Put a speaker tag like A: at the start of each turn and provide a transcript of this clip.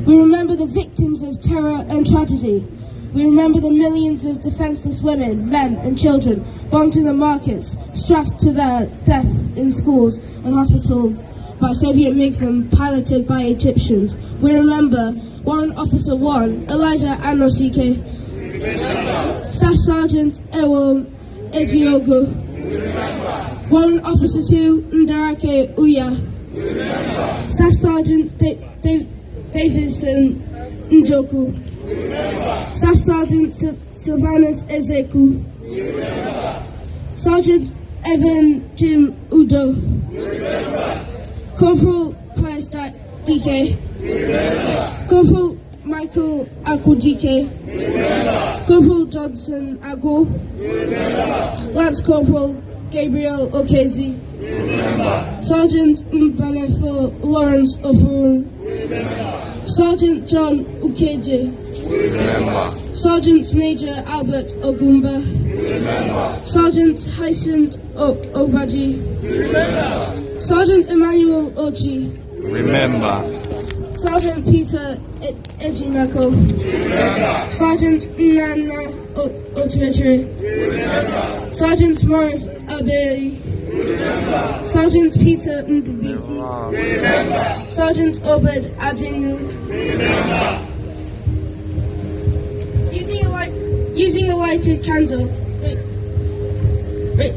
A: We remember the victims of terror and tragedy. We remember the millions of defenseless women, men and children bombed in the markets, strapped to their death in schools and hospitals by Soviet MiGs and piloted by Egyptians. We remember Warrant Officer 1, Elijah Anosike, Staff Sergeant Ewo Ejiogo, Warrant Officer 2, Nnabuike Okwu, Staff Sergeant Davison Njoku, Staff Sergeant Sylvanus Ezeku, Sergeant Evan Jim Udo, Corporal Price DK, Corporal Michael Akudike, Corporal Johnson Ago, Lance Corporal Gabriel Okezi, Sergeant Mbanefo Lawrence Ofurun, Sergeant John Ukeje, Sergeant Major Albert Ogumba, Sergeant Hyacinth Obaji, Sergeant Emmanuel Ochi, Sergeant Peter Ejimako, Sergeant Nana Otuetre, Sergeant Morris Abeli, Sergeant Peter Ndubisi, Sergeant Obed Adinu. Using a lighted candle. Wait.